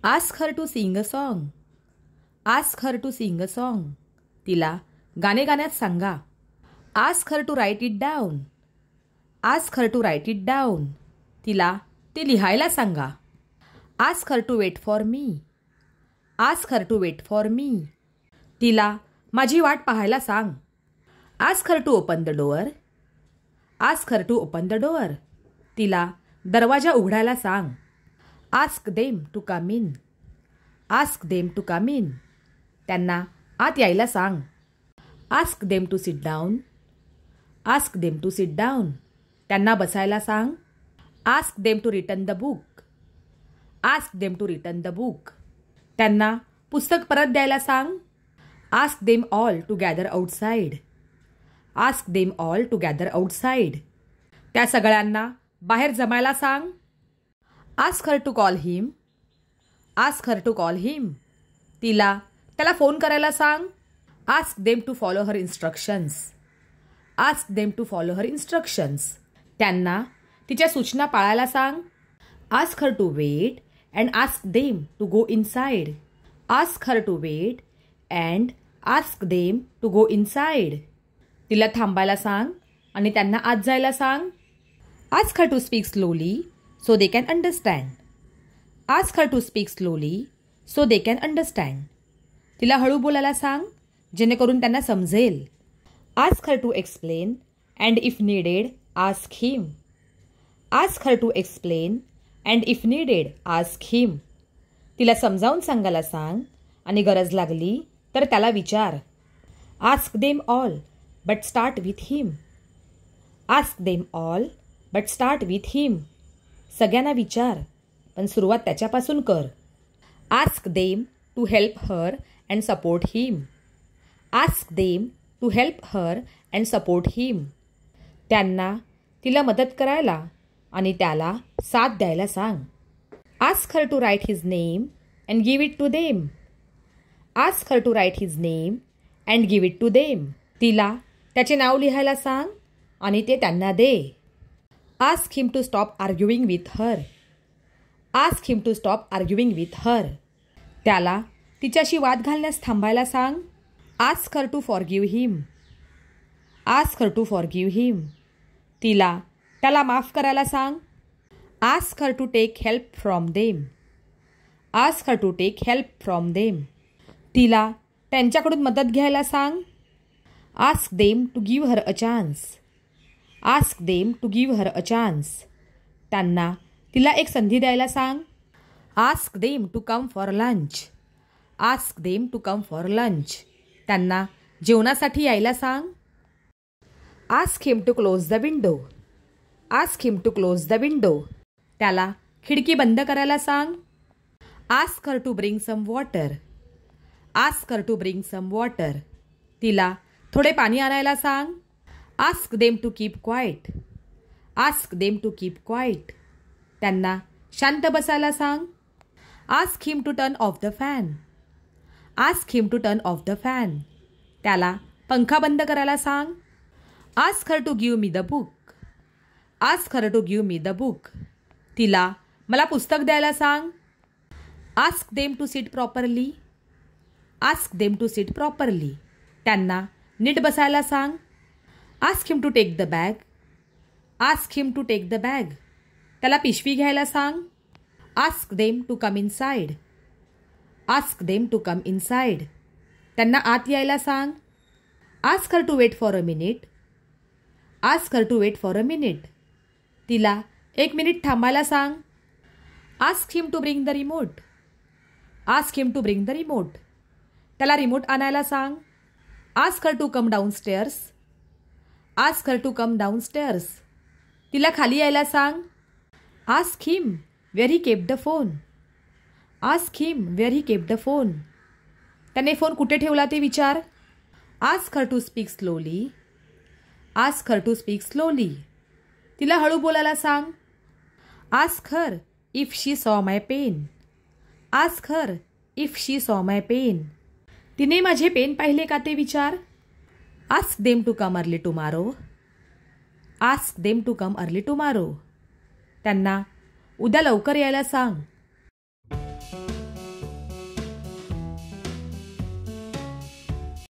Ask her to sing a song. Ask her to sing a song. तिला गाणे गाण्यात सांगा. Ask her to write it down. Ask her to write it down. तिला ते लिहायला सांगा. Ask her to wait for me. Ask her to wait for me. तिला माझी वाट पाहायला सांग. Ask her to open the door. Ask her to open the door. तिला दरवाजा उघडायला सांग. Ask them to come in. Ask them to come in. त्यांना आत यायला सांग. Ask them to sit down. Ask them to sit down. त्यांना बसायला सांग. Ask them to return the book. Ask them to return the book. त्यांना पुस्तक परत द्यायला सांग. Ask them all to gather outside. Ask them all to gather outside. त्या सगळ्यांना बाहेर जमायला सांग. Ask her to call him. Ask her to call him. तिला त्याला फोन करायला सांग. Ask them to follow her instructions. Ask them to follow her instructions. त्यांना तिच्या सूचना पाळायला सांग. Ask her to wait and ask them to go inside. Ask her to wait and ask them to go inside. तिला थांबायला सांग आणि त्यांना आत जायला सांग. Ask her to speak slowly so they can understand. Ask her to speak slowly so they can understand. तिला हळू बोलायला सांग जेणेकरून त्यांना समजेल. Ask her to explain and if needed ask him. Ask her to explain and if needed ask him. तिला समजावून सांगायला सांग आणि गरज लागली तर त्याला विचार. Ask them all but start with him. Ask them all but start with him. सगळ्यांना विचार पण सुरुवात त्याच्यापासून कर. Ask them to help her and support him. Ask them to help her and support him. त्यांना तिला मदत करायला आणि त्याला साथ द्यायला सांग. Ask her to write his name and give it to them. Ask her to write his name and give it to them. तिला त्याचे नाव लिहायला सांग आणि ते त्यांना दे. Ask him to stop arguing with her. Ask him to stop arguing with her. त्याला तिच्याशी वाद घालण्यास थांबायला सांग. Ask her to forgive him. Ask her to forgive him. तिला त्याला माफ करायला सांग. Ask her to take help from them. Ask her to take help from them. तिला त्यांच्याकडून मदत घ्यायला सांग. Ask them to give her a chance. Ask them to give her a chance. त्यांना तिला एक संधी द्यायला सांग. Ask them to come for lunch. Ask them to come for lunch. त्यांना जेवणासाठी यायला सांग. Ask him to close the window. Ask him to close the window. त्याला खिडकी बंद करायला सांग. Ask her to bring some water. Ask her to bring some water. तिला थोडे पाणी आणायला सांग. Ask them to keep quiet. Ask them to keep quiet. त्यांना शांत बसायला सांग. Ask him to turn off the fan. Ask him to turn off the fan. त्याला पंखा बंद करायला सांग. Ask her to give me the book. Ask her to give me the book. तिला मला पुस्तक द्यायला सांग. Ask them to sit properly. Ask them to sit properly. त्यांना नीट बसायला सांग. Ask him to take the bag. Ask him to take the bag. त्याला पिशवी घ्यायला सांग. Ask them to come inside. Ask them to come inside. त्यांना आत यायला सांग. Ask her to wait for a minute. Ask her to wait for a minute. तिला 1 minute थांबायला सांग. Ask him to bring the remote. Ask him to bring the remote. त्याला remote आणायला सांग. Ask her to come downstairs. Ask her to come downstairs. तिला खाली यायला सांग. Ask him where he kept the phone. Ask him where he kept the phone. त्याने phone कुठे ठेवला ते विचार. Ask her to speak slowly. Ask her to speak slowly. तिला हळू बोलायला सांग. Ask her if she saw my pen. Ask her if she saw my pen. तिने माझे पेन पाहिले का ते विचार. Ask them to come early tomorrow. Ask them to come early tomorrow. त्यांना उद्या लवकर यायला सांग.